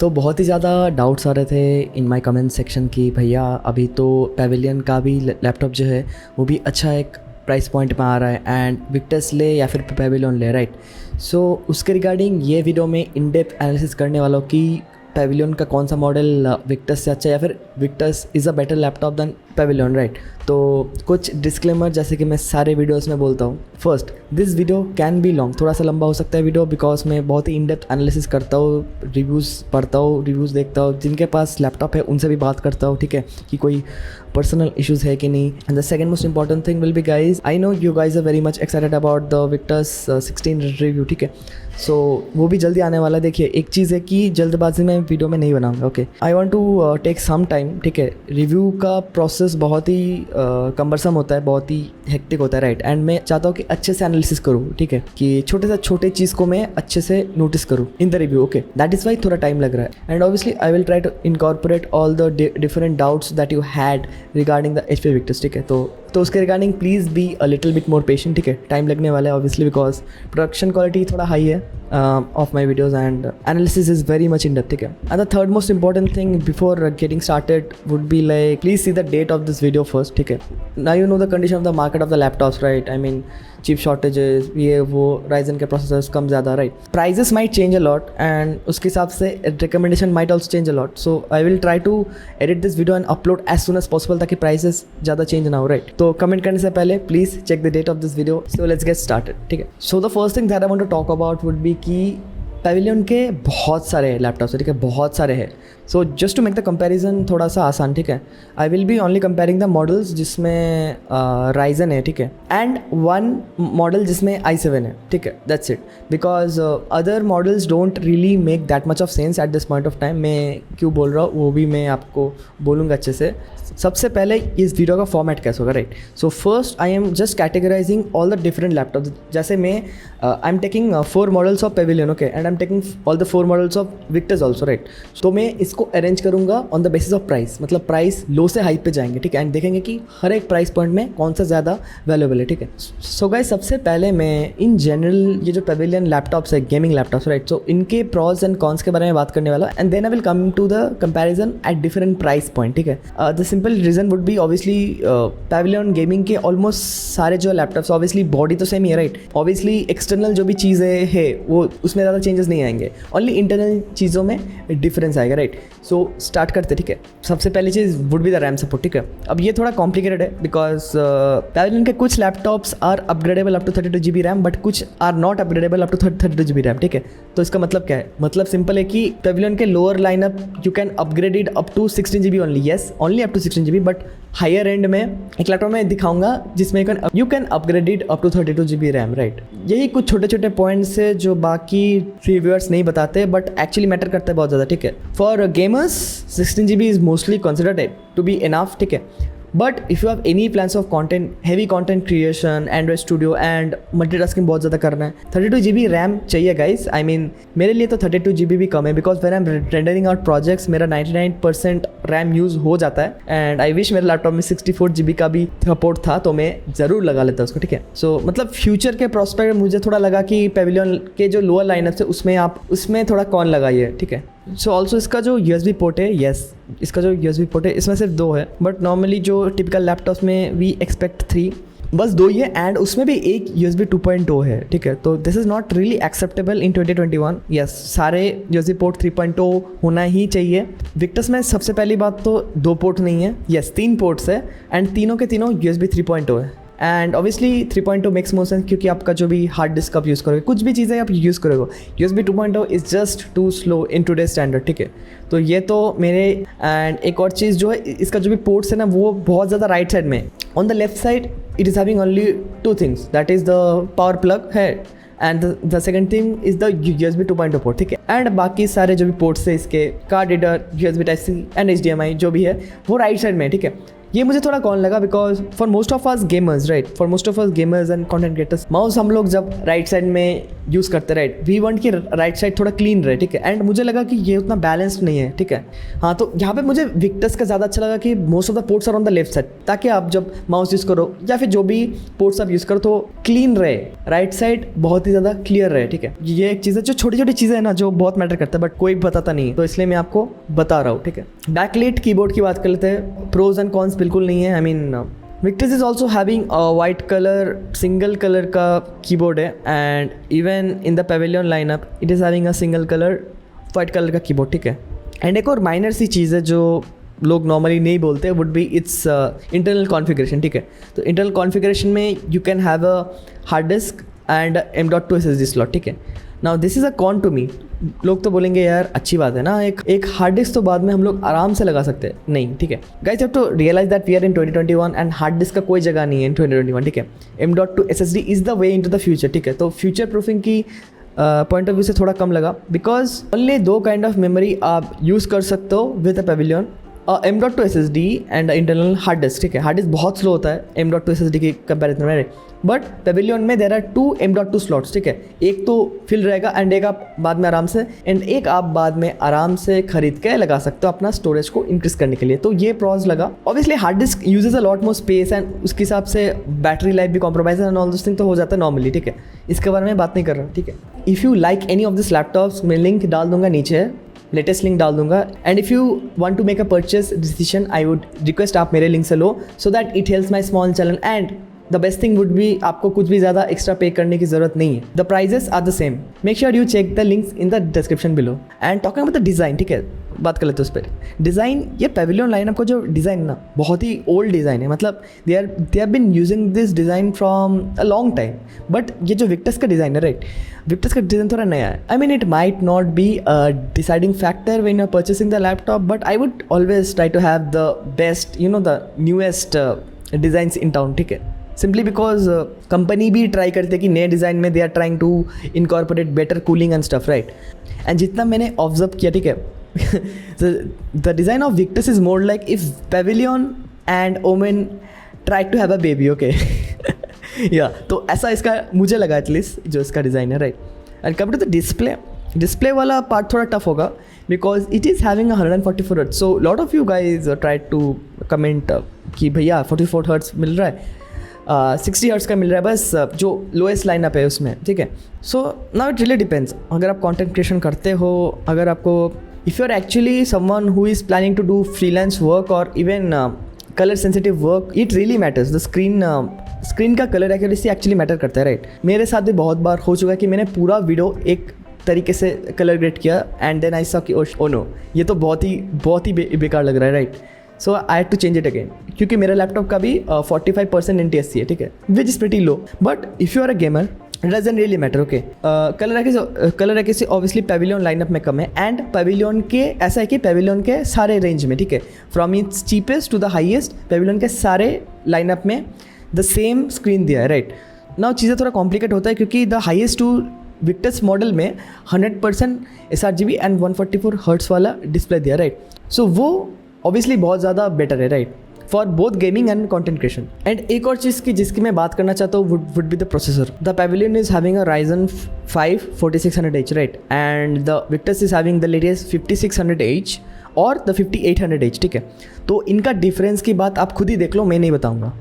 तो बहुत ही ज़्यादा डाउट्स आ रहे थे इन माय कमेंट सेक्शन कि भैया अभी तो पेविलियन का भी लैपटॉप जो है वो भी अच्छा एक प्राइस पॉइंट में आ रहा है एंड विक्टर्स ले या फिर पेविलियन ले, राइट। सो उसके रिगार्डिंग ये वीडियो में इन डेप्थ एनालिसिस करने वाला हूँ कि पेविलियन का कौन सा मॉडल विक्टर्स से अच्छा है या फिर Victus is a better laptop than Pavilion, right. तो कुछ डिस्क्लेमर जैसे कि मैं सारे वीडियोस में बोलता हूँ। First, this video can be long, थोड़ा सा लंबा हो सकता है वीडियो बिकॉज मैं बहुत ही इन डेप्थ एनालिसिस करता हूँ, रिव्यूज़ पढ़ता हूँ, रिव्यूज़ देखता हूँ, जिनके पास लैपटॉप है उनसे भी बात करता हूँ, ठीक है, कि कोई पर्सनल इश्यूज़ है कि नहीं। And the second most important thing will be guys, I know you guys are very much excited about the Victus 16 review, ठीक है। सो वो भी जल्दी आने वाला है। देखिए, एक चीज़ है कि जल्दबाजी में वीडियो में नहीं बनाऊंगा, okay. I want to take some time, ठीक है। रिव्यू का प्रोसेस बहुत ही कम्बरसम होता है, बहुत ही हेक्टिक होता है, राइट। एंड मैं चाहता हूँ कि अच्छे से एनालिसिस करूँ, ठीक है, कि छोटे से छोटे चीज़ को मैं अच्छे से नोटिस करूँ in the review, okay. That is why थोड़ा टाइम लग रहा है। And obviously I will try to incorporate all the different doubts that you had regarding the HP Victus, ठीक है। तो उसके regarding please be a little bit more patient, ठीक है। टाइम लगने वाला है ऑब्वियसली बिकॉज प्रोडक्शन क्वालिटी थोड़ा हाई है of my videos and analysis is very much in depth, ठीक है। And the third most important thing before getting started would be like please see the date of this video first, ठीक है। Now you know the condition of the market of the laptops, right. I mean chip shortages, ये वो Ryzen के processors कम ज़्यादा, right. Prices might change a lot and उसके हिसाब से recommendation might also change a lot. So I will try to edit this video and upload as soon as possible ताकि prices ज़्यादा चेंज ना हो, राइट। तो कमेंट करने से पहले please check the date of this video. So let's get started, ठीक है। So the first thing that I want to talk about would be कि पेविलियन के बहुत सारे लैपटॉप्स है, ठीक है, बहुत सारे हैं। So just to make the comparison थोड़ा सा आसान, ठीक है, I will be only comparing the models जिसमें राइजन है, ठीक है, एंड वन मॉडल जिसमें i7 है, ठीक है, that's it. Because other models don't really make that much of sense at this point of time. मैं क्यों बोल रहा हूँ वो भी मैं आपको बोलूँगा अच्छे से। सबसे पहले इस वीडियो का फॉर्मेट कैसे होगा, right. So first I am just categorising all the different laptops. जैसे मैं I am taking 4 models of Pavilion, okay, and I am taking all the 4 models of Victus also, right. तो मैं इसको arrange करूँगा on the basis of price, मतलब price लो से high पे जाएंगे, ठीक है, एंड देखेंगे कि हर एक प्राइस पॉइंट में कौन सा ज़्यादा वैल्यूएबल है, ठीक है। सो गाइस, सबसे पहले मैं इन जनरल ये जो पेविलियन लैपटॉप्स है, गेमिंग लैपटॉप्स, राइट, सो इनके प्रॉज एंड कॉन्स के बारे में बात करने वाला हूँ and then I will come to the comparison at different price point, ठीक है। The simple reason would be obviously Pavilion gaming के ऑलमोस्ट सारे जो लैपटॉप्स, ऑब्वियसली बॉडी तो सेम ही है, राइट। ऑब्वियसली एक्सटर्नल जो भी चीज़ें है वो उसमें ज़्यादा चेंजेस नहीं आएंगे, ओनली इंटरनल चीज़ों में डिफरेंस आएगा, राइट। सो स्टार्ट करते, ठीक है। सबसे पहली चीज़ would be the RAM support, ठीक है। अब ये थोड़ा कॉम्प्लिकेटेड है बिकॉज पेविलियन के कुछ laptops are upgradeable up to 32 GB RAM but कुछ are not upgradeable up to 32 GB RAM, ठीक है। तो इसका मतलब क्या है? मतलब सिंपल है कि पेविलियन के lower lineup you can upgrade it up to 16 GB only, yes, only up to 16 GB, but higher end में एक लैपटॉप में दिखाऊंगा जिसमें you can upgrade it up to 32 GB RAM, right. यही कुछ छोटे छोटे पॉइंट्स है जो बाकी रिव्यूअर्स नहीं बताते बट एक्चुअली मैटर करता है बहुत ज़्यादा, ठीक है। For gamers 16 GB is mostly considered to be enough, ठीक है। But if you have any plans of content, heavy content creation, Android studio and multitasking बहुत ज़्यादा करना है, 32 GB रैम चाहिए गाइस। आई मीन मेरे लिए तो 32 GB भी कम है because when I am rendering out projects मेरा 99% रैम यूज़ हो जाता है एंड आई विश मेरे लैपटॉप में 64 GB का भी सपोर्ट था तो मैं ज़रूर लगा लेता उसको, ठीक है। सो मतलब फ्यूचर के प्रोस्पेक्ट मुझे थोड़ा लगा कि पेविलियन के जो लोअर लाइनअप है उसमें आप उसमें थोड़ा कौन लगाइए, ठीक है। सो ऑल्सो इसका जो USB पोर्ट है, येस, इसका जो USB पोर्ट है इसमें सिर्फ 2 है बट नॉर्मली जो टिपिकल लैपटॉप्स में वी एक्सपेक्ट 3, बस 2 ही है एंड उसमें भी एक USB 2.0 है, ठीक है। तो this is not really acceptable in 2021, yes. सारे USB पोर्ट 3.0 होना ही चाहिए। विक्टर्स में सबसे पहली बात तो 2 पोर्ट नहीं है, येस, 3 पोर्ट्स है एंड तीनों के तीनों USB 3.0 है and obviously 3.0 makes more sense क्योंकि आपका जो भी हार्ड डिस्क आप यूज़ करोगे, कुछ भी चीज़ें आप यूज़ करोगे, USB 2.0 is just too slow in today standard, ठीक है। तो ये तो मेरे एंड एक और चीज़ जो है इसका जो भी पोर्ट्स है ना वो बहुत ज़्यादा राइट साइड में, on the left side it is having only 2 things, that is the power plug है and the second thing is the USB 2.0 port, ठीक है। एंड बाकी सारे जो भी पोर्ट्स है इसके card reader, USB Type-C and HDMI जो भी है वो राइट साइड में है, ठीक है। ये मुझे थोड़ा कौन लगा because for most of us gamers right, for most of us gamers and content creators, mouse हम लोग जब राइट साइड में यूज़ करते राइट, वी वांट कि राइट साइड थोड़ा क्लीन रहे, ठीक है। एंड मुझे लगा कि ये उतना बैलेंस्ड नहीं है, ठीक है। हाँ, तो यहाँ पे मुझे विक्टस का ज़्यादा अच्छा लगा कि most of the ports are on the left side, ताकि आप जब माउस यूज़ करो या फिर जो भी पोर्ट्स आप यूज़ करो तो क्लीन रहे, राइट साइड बहुत ही ज़्यादा क्लियर रहे, ठीक है। ये एक चीज़ है, जो छोटी छोटी चीज़ें हैं ना जो बहुत मैटर करता है बट कोई बताता नहीं, तो इसलिए मैं आपको बता रहा हूँ, ठीक है। बैकलाइट कीबोर्ड की बात कर लेते हैं, प्रोज एंड कॉन्स बिल्कुल नहीं है। I mean Victus is also having a white color, single color का कीबोर्ड है, and even in the Pavilion lineup it is having a single color white color का कीबोर्ड, ठीक है। एंड एक और माइनर सी चीज़ है जो लोग नॉर्मली नहीं बोलते, would be its internal configuration, ठीक है। तो इंटरनल कॉन्फ़िगरेशन में you can have a hard disk and M.2 SSD slot, ठीक है। Now this is a con to me. लोग तो बोलेंगे यार अच्छी बात है ना, एक हार्ड डिस्क तो बाद में हम लोग आराम से लगा सकते हैं, नहीं, ठीक है। Guys have to realize that we are in 2021 and hard disk का कोई जगह नहीं है इन 2021, ठीक है। M.2 SSD is the way in to the future, ठीक है। तो फ्यूचर प्रूफिंग की पॉइंट ऑफ व्यू से थोड़ा कम लगा, because only 2 kind of memory आप यूज़ कर सकते हो with a Pavilion, M.2 SSD and internal hard disk, ठीक है। हार्ड डिस्क बहुत स्लो होता है M.2 SSD के कंपेरिजन में, बट पेविलियन में देर आर 2 M.2 स्लॉट्स, ठीक है। एक तो फिल रहेगा एंड एक आप बाद में आराम से बाद में आराम से खरीद के लगा सकते हो अपना स्टोरेज को इंक्रीज करने के लिए। तो ये प्रॉज लगा। Obviously hard disk usage a lot more space and उसके हिसाब से बैटरी लाइफ भी compromise and all this thing तो हो जाता है नॉर्मली, ठीक है। इसके बारे में बात नहीं कर रहा, ठीक है। If you like any of this laptops, मैं लिंक डाल दूंगा नीचे, लेटेस्ट लिंक डाल दूंगा। And if you want to make a purchase decision, I would request आप मेरे लिंक से लो, so that it helps my small channel. And the best thing would be आपको कुछ भी ज़्यादा एक्स्ट्रा पे करने की ज़रूरत नहीं है। The prices are the same. Make sure you check the links in the description below. And talking about the design, ठीक है, बात कर लेते हैं उस पर। डिज़ाइन, ये पेविलियन लाइनअप का जो डिज़ाइन ना बहुत ही ओल्ड डिज़ाइन है, मतलब they have been using this design from a long time. But ये जो विक्टस का डिज़ाइन है राइट, विक्टस का डिज़ाइन थोड़ा नया है। I mean it might not be a deciding factor when you are purchasing the laptop, but I would always try to have the best, you know, the newest designs in town, ठीक है। Simply because company भी try करते कि नए design में they are trying to incorporate better cooling and stuff, right. And जितना मैंने observe किया, ठीक है, the design of Victus is more like if Pavilion and Omen tried to have a baby, okay. Yeah, तो ऐसा इसका मुझे लगा एटलीस्ट जो इसका डिज़ाइन है, right. And come to the display वाला पार्ट थोड़ा टफ होगा because it is having 144 hertz. So lot of you guys tried to comment कि भैया 44 हर्ट्ज मिल रहा है, 60 हर्ट्ज का मिल रहा है बस जो लोएस्ट लाइनअप है उसमें, ठीक है। So now it really depends. अगर आप कंटेंट क्रिएशन करते हो, अगर आपको if you're actually someone who is planning to do freelance work or even color sensitive work, it really matters. The screen का कलर एक्यूरेसी एक्चुअली मैटर करता है, right. मेरे साथ भी बहुत बार हो चुका है कि मैंने पूरा वीडियो एक तरीके से कलर ग्रेड किया एंड देन आई सॉ कि ओ नो, ये तो बहुत ही बेकार लग रहा है, right. So I had to change it again, क्योंकि मेरा लैपटॉप का भी 45% NTSC है, ठीक है, which is pretty low. But if you are a gamer, it doesn't really matter, okay. Colour accuracy obviously Pavilion lineup में कम है एंड पेविलियन के ऐसा है कि पेविलियन के सारे रेंज में, ठीक है, from its cheapest to the highest, Pavilion के सारे लाइनअप में द सेम स्क्रीन दिया है, राइट। नाउ चीज़ें थोड़ा कॉम्प्लिकेट होता है क्योंकि the highest to Victus model में 100% sRGB एंड 144 हर्ट्स वाला डिस्प्ले दिया, राइट। सो वो ऑब्वियसली बहुत ज़्यादा बेटर है, right, for both gaming and content creation. And एक और चीज़ की जिसकी मैं बात करना चाहता हूँ would be the processor. The Pavilion is having a Ryzen 5 4600H, right, and the Victus is having the latest 5600H और द 5800H, ठीक है। तो इनका डिफरेंस की बात आप खुद ही देख लो, मैं नहीं बताऊँगा।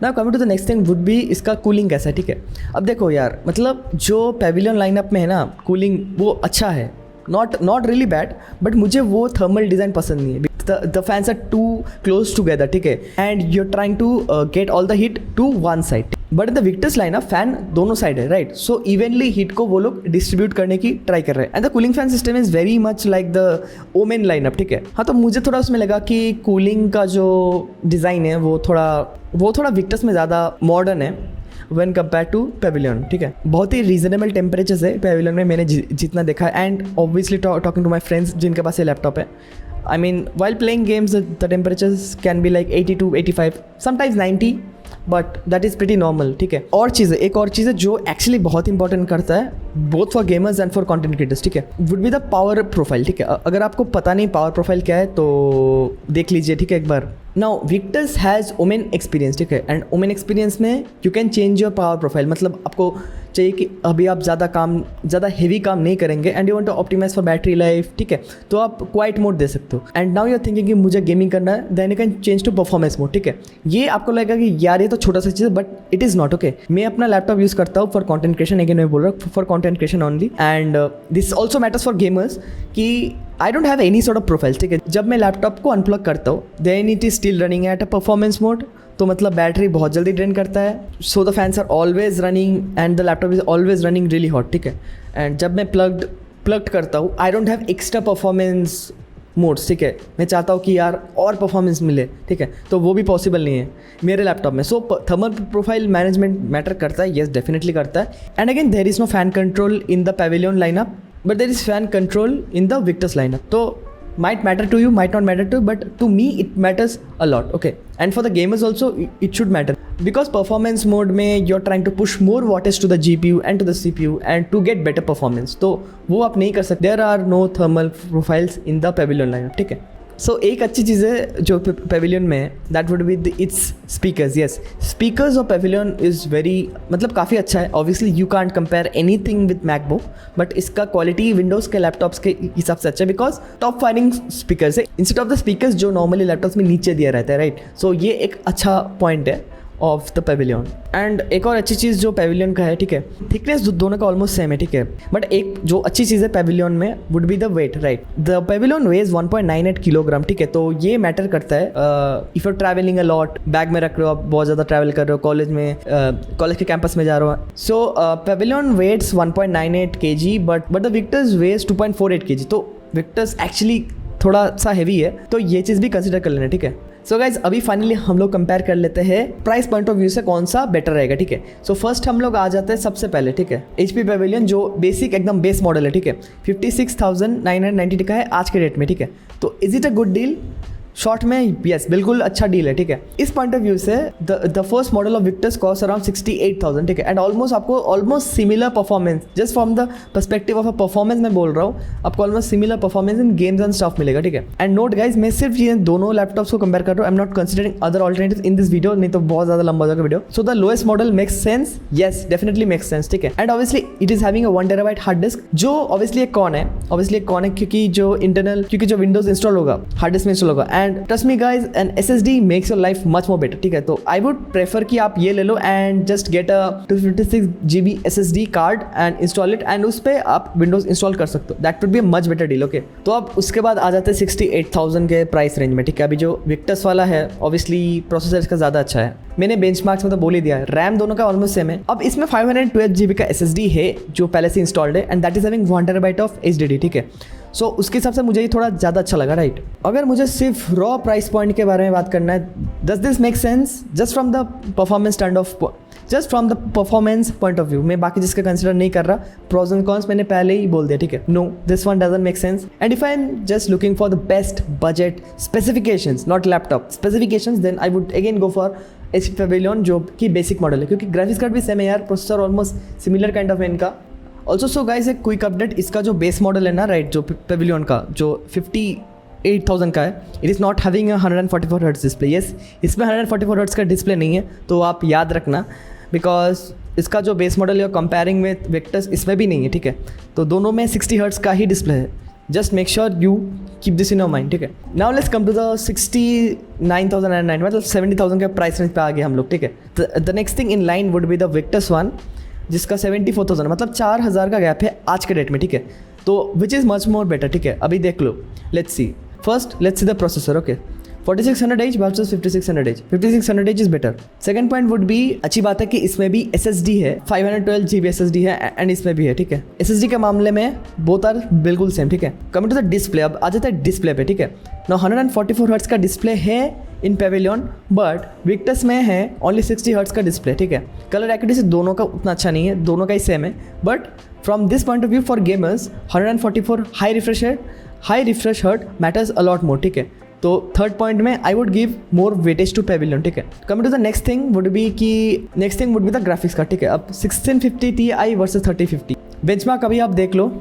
Now coming to the next thing would be इसका कूलिंग कैसा है, ठीक है। अब देखो यार, मतलब जो पेविलियन लाइनअप में है ना, कूलिंग वो अच्छा है, नॉट रियली बैड, बट मुझे वो थर्मल डिज़ाइन पसंद नहीं है। The fans are too close together, ठीक है, and you are trying to get all the heat to one side. But the Victus lineup fan दोनों साइड है, राइट। सो इवनली हीट को वो लोग डिस्ट्रीब्यूट करने की ट्राई कर रहे हैं and the cooling fan system is very much like the Omen lineup, ठीक है। हाँ, तो मुझे थोड़ा उसमें लगा कि कूलिंग का जो डिज़ाइन है वो थोड़ा विक्टस में ज़्यादा मॉडर्न है व्हेन कंपेयर टू पेविलियन, ठीक है। बहुत ही रीजनेबल टेम्परेचर्स है पेविलियन में, मैंने जितना देखा है। And obviously talking to my friends जिनके पास ये लैपटॉप है, I mean, while playing games, the temperatures can be like 82, 85, sometimes 90. But that is pretty normal, ठीक है। और चीज़, एक और चीज़ है जो एक्चुअली बहुत इंपॉर्टेंट करता है both for gamers and for content creators, ठीक है, would be the power profile, ठीक है। अगर आपको पता नहीं पावर प्रोफाइल क्या है तो देख लीजिए, ठीक है, एक बार। Now Victus has Omen experience, ठीक है, एंड वुमेन एक्सपीरियंस में you can change your power profile. मतलब आपको चाहिए कि अभी आप ज़्यादा हेवी काम नहीं करेंगे and you want to optimize for battery life, ठीक है, तो आप क्वाइट मोड दे सकते हो। And now you are thinking कि मुझे गेमिंग करना है, then you can change to performance mode, ठीक है। ये आपको लगेगा कि यार ये तो छोटा सा चीज़ है, but it is not, okay. मैं अपना लैपटॉप यूज़ करता हूँ फॉर कॉन्टेंट क्रिएशन, अगेन मैं बोल रहा हूँ for content creation only, and this also matters for gamers कि I don't have any sort of profile, ठीक है। जब मैं लैपटॉप को अनप्लग करता हूँ then it is still running at a performance mode, तो मतलब बैटरी बहुत जल्दी ड्रेन करता है, so the fans are always running and the laptop is always running really hot, ठीक है। एंड जब मैं प्लग्ड करता हूँ आई don't have extra performance modes, ठीक है। मैं चाहता हूँ कि यार और परफॉर्मेंस मिले, ठीक है, तो वो भी पॉसिबल नहीं है मेरे लैपटॉप में। So thermal profile management matter करता है, येस डेफिनेटली करता है। And again there is no fan control in the Pavilion lineup, but there is fan control in the Victus lineup. So might matter to you, might not matter to you, but to me it matters a lot, okay. And for the gamers also it should matter, because performance mode में you're trying to push more wattage to the GPU and to the CPU and to get better performance, तो वो आप नहीं कर सकते। There are no thermal profiles in the Pavilion lineup, ठीक है। सो एक अच्छी चीज़ है जो पेविलियन में है, that would be it's speakers. Yes, speakers of Pavilion is very, मतलब काफ़ी अच्छा है। Obviously you can't compare anything with MacBook, but इसका क्वालिटी विंडोज़ के लैपटॉप्स के हिसाब से अच्छा है, बिकॉज टॉप फायरिंग स्पीकर्स है इंस्टेड ऑफ द स्पीकर्स जो नॉर्मली लैपटॉप्स में नीचे दिया रहता है, राइट। सो ये एक अच्छा पॉइंट है ऑफ द पेविलियन। एंड एक और अच्छी चीज़ जो पेविलियन का है, ठीक है, थिकनेस दोनों का ऑलमोस्ट सेम है, ठीक है, बट एक जो अच्छी चीज़ है पेविलियन में would be the weight, right. The Pavilion weighs 1.98 kilogram, ठीक है, तो ये मैटर करता है if you travelling a lot, bag में रख रहे हो, आप बहुत ज़्यादा ट्रैवल कर रहे हो, कॉलेज में कॉलेज के कैंपस में जा रहे हो। So Pavilion weighs 1.98 kg, but the Victus weighs 2.48 kg, तो विक्टर्स एक्चुअली थोड़ा सा हैवी है, तो ये चीज़ भी कंसिडर कर लेना, ठीक है। सो गाइज अभी फाइनली हम लोग कंपेयर कर लेते हैं प्राइस पॉइंट ऑफ व्यू से कौन सा बेटर रहेगा, ठीक है। सो फर्स्ट हम लोग आ जाते हैं सबसे पहले, ठीक है, HP पेविलियन जो बेसिक एकदम बेस मॉडल है, ठीक है, 56,990 का है आज के डेट में, ठीक है। तो is it a good deal? Short में यस, बिल्कुल अच्छा डील है, ठीक है। इस पॉइंट ऑफ व्यू से the first model of Victus cost around 68,000, ठीक है, एंड ऑलमोस्ट आपको almost similar performance, just from the perspective of a performance मैं बोल रहा हूँ, आपको almost similar performance in games and stuff मिलेगा, ठीक है। एंड नोट गाइज, मैं सिर्फ ये दोनों लैपटॉप्स को कंपेयर कर रहा हूँ, I am not considering other alternatives in this video, नहीं तो बहुत ज़्यादा लंबा हो जाएगा video. So the lowest model makes sense, yes definitely makes sense, ठीक है। And obviously it is having a 1 TB hard disk, जो ऑब्वियसली एक कौन है, क्योंकि जो विंडोज इंस्टॉल होगा हार्ड डिस्क में इंस्टॉल होगा। And trust me guys, an SSD makes your life much more better, ठीक है। तो आई वुड प्रेफर कि आप ये ले लो and just get a 256 GB SSD card and install it, and उस पर आप विंडोज इंस्टॉल कर सकते हो, that would be a much better deal, okay. तो अब उसके बाद आ जाते हैं 68,000 के प्राइस रेंज में, ठीक है। अभी जो विक्टर्स वाला है ऑब्वियसली प्रोसेसर इसका ज़्यादा अच्छा है, मैंने बेंचमार्क्स में तो बोल ही दिया है, रैम दोनों का ऑलमोस्ट सेम है। अब इसमें 512 GB का SSD है जो पहले से इंस्टॉल्ड है, and that is having 1 TB of HDD, ठीक है। सो उसके हिसाब से मुझे ये थोड़ा ज़्यादा अच्छा लगा, राइट। अगर मुझे सिर्फ रॉ प्राइस पॉइंट के बारे में बात करना है, does this make sense just from the performance point of view, मैं बाकी जिसका कंसिडर नहीं कर रहा, प्रोज एंड कॉन्स मैंने पहले ही बोल दिया, ठीक है। No, this one doesn't make sense. And if I am just looking for the best budget specifications, not laptop specifications, then I would again go for HP Pavilion जो कि basic model है, क्योंकि ग्राफिक्स कार्ड भी same है यार, processor almost similar kind of है इनका। Also so guys एक क्विक अपडेट, इसका जो बेस मॉडल है ना, राइट, जो पेविलियन का जो 58,000 का है, it is not having 144 hertz display. Yes, इसमें 144 हर्ट्ज का डिस्प्ले नहीं है, तो आप याद रखना, बिकॉज इसका जो बेस मॉडल है कंपेयरिंग विद विक्टर्स इसमें भी नहीं है, ठीक है। तो दोनों में 60 हर्ट्ज का ही डिस्प्ले है, just make sure you keep this in your mind, ठीक है। Now let's come to the 69,009, मतलब 70,000 के प्राइस रेंज पे आ गए हम लोग, ठीक है। The next thing in line would be the Victus one, जिसका 74,000, मतलब 4,000 का गैप है आज के डेट में, ठीक है। तो which is much more better, ठीक है। अभी देख लो, let's see the processor, okay. 4600H versus 5600H, 5600H is better. Second point would be, अच्छी बात है कि इसमें भी SSD है, 512 GB SSD है, एंड इसमें भी है, ठीक है। SSD के मामले में बोथ आर बिल्कुल सेम, ठीक है। कमिंग टू द डिस्प्ले, अब आ जाता है डिस्प्ले पे, ठीक है। नाउ 144 हर्ट्ज का डिस्प्ले है इन पेविलियन, बट विक्टर्स में है ओनली 60 हर्ट्ज का डिस्प्ले, ठीक है। कलर एक्यूरेसी दोनों का उतना अच्छा नहीं है, दोनों का ही सेम है, but from this point of view for gamers 144 high refresh rate matters a lot more, ठीक है। तो थर्ड पॉइंट में I would give more weightage to Pavilion, ठीक है। Coming to the next thing would be the graphics का, ठीक है। अब 1650 Ti वर्सेस 3050 बेंचमार्क अभी आप देख लो।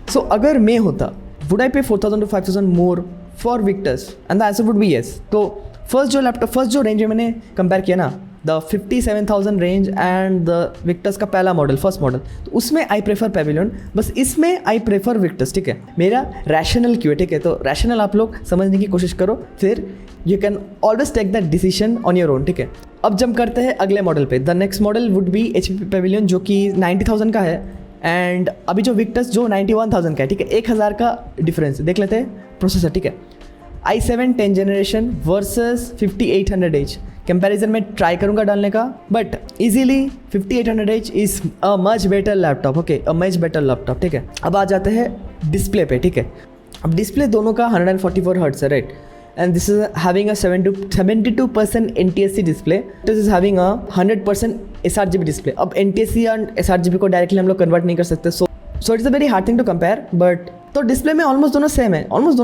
सो अगर मैं होता वुड आई पे 4000 to 5000 more for Victus, and the answer would be yes. तो फर्स्ट जो रेंज में मैंने कंपेयर किया ना, the 57,000 range and the Victus का पहला मॉडल, फर्स्ट मॉडल, तो उसमें आई प्रेफर पेविलियन, बस इसमें आई प्रेफर विक्टर्स, ठीक है। मेरा रैशनल क्यों है, ठीक है। तो रैशनल आप लोग समझने की कोशिश करो, फिर you can always take that decision on your own, ठीक है। अब जंप करते हैं अगले मॉडल पे। The next model would be HP Pavilion, जो कि 90,000 का है, एंड अभी जो विक्टर्स जो 91,000 का है, ठीक है। 1,000 का डिफरेंस देख लेते हैं प्रोसेसर, ठीक है। i7 10th generation versus 5800H comparison में ट्राई करूंगा डालने का, but easily 5800H is a much better laptop, okay, a much better laptop, ठीक है। अब आ जाते हैं डिस्प्ले पे, ठीक है। अब डिस्प्ले दोनों का 144 हर्ट्ज है, right, and this is having a 72% NTSC display. This is having a 100% sRGB display. अब NTSC और sRGB को डायरेक्टली हम लोग कन्वर्ट नहीं कर सकते, so it's a very hard thing to compare. But तो डिस्प्ले में ऑलमोस्ट दोनों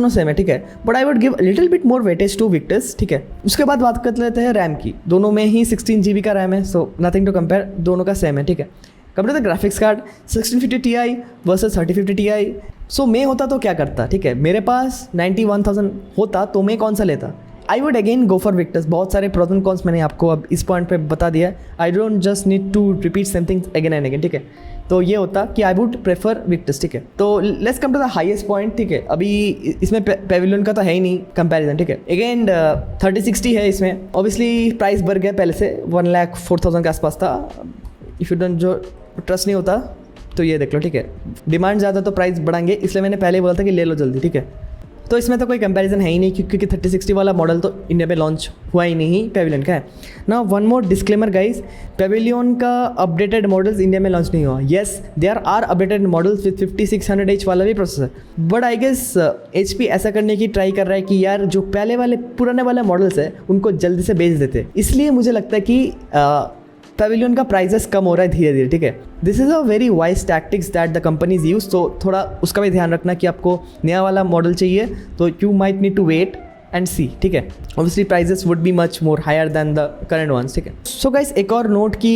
सेम है, ठीक है। But I would give little bit more weightage to Victus, ठीक है। उसके बाद बात कर लेते हैं रैम की। दोनों में ही 16 GB का रैम है, सो नथिंग टू कंपेयर, दोनों का सेम है, ठीक है। Come to the graphics card 1650 Ti versus 3050 Ti। So मैं होता तो क्या करता, ठीक है। मेरे पास 91,000 होता तो मैं कौन सा लेता? आई would again go for Victus. बहुत सारे प्रोज एंड कॉन्स मैंने आपको अब इस पॉइंट पे बता दिया है। I don't just need to repeat something again and again, ठीक है। तो ये होता कि आई वुड प्रेफर विक्टर्स, ठीक है। तो let's come to the highest point, ठीक है। अभी इसमें पेविलियन का तो है ही नहीं कंपैरिजन, ठीक है। अगेन 3060 है इसमें। ऑब्वियसली प्राइस बढ़ गया, पहले से 1,04,000 के आसपास था। इफ़ यू डोंट जो ट्रस्ट नहीं होता तो ये देख लो, ठीक है। डिमांड ज़्यादा तो प्राइस बढ़ाएंगे, इसलिए मैंने पहले ही बोला था कि ले लो जल्दी, ठीक है। तो इसमें तो कोई कंपैरिजन है ही नहीं, क्योंकि 3060 वाला मॉडल तो इंडिया में लॉन्च हुआ ही नहीं, पेविलियन का है ना। One more disclaimer guys, Pavilion का अपडेटेड मॉडल्स इंडिया में लॉन्च नहीं हुआ। Yes, there are updated models with 5600H वाला भी processor, but I guess HP ऐसा करने की ट्राई कर रहा है कि यार जो पहले वाले पुराने वाले मॉडल्स है उनको जल्दी से बेच देते, इसलिए मुझे लगता है कि पेविलियन का प्राइजेस कम हो रहा है धीरे धीरे, ठीक है। This is a very wise tactics that the companies use, तो थोड़ा उसका भी ध्यान रखना कि आपको नया वाला मॉडल चाहिए तो you might need to wait and see, ठीक है। Obviously prices would be much more higher than the current ones, ठीक है। सो गाइस, एक और नोट कि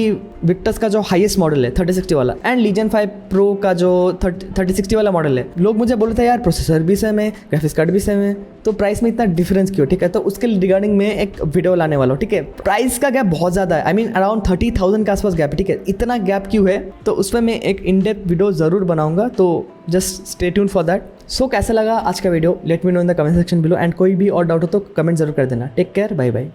विक्टर्स का जो हाईएस्ट मॉडल है 3060 वाला एंड लीजन 5 प्रो का जो 3060 वाला मॉडल है, लोग मुझे बोल रहे थे यार प्रोसेसर भी सेम है, ग्राफिक्स कार्ड भी सेम है, तो प्राइस में इतना डिफरेंस क्यों, ठीक है। तो उसके रिगार्डिंग में एक वीडियो लाने वाला हूँ, ठीक है। प्राइस का गैप बहुत ज़्यादा है, आई मीन अराउंड 30,000 के आसपास गैप है, ठीक है। इतना गैप क्यों है, तो उसमें मैं एक इन डेप्थ वीडियो ज़रूर बनाऊंगा, तो just stay tuned for that. So कैसा लगा आज का video, let me know in the comment section below, and कोई भी और डाउट हो तो कमेंट जरूर कर देना। Take care, bye bye.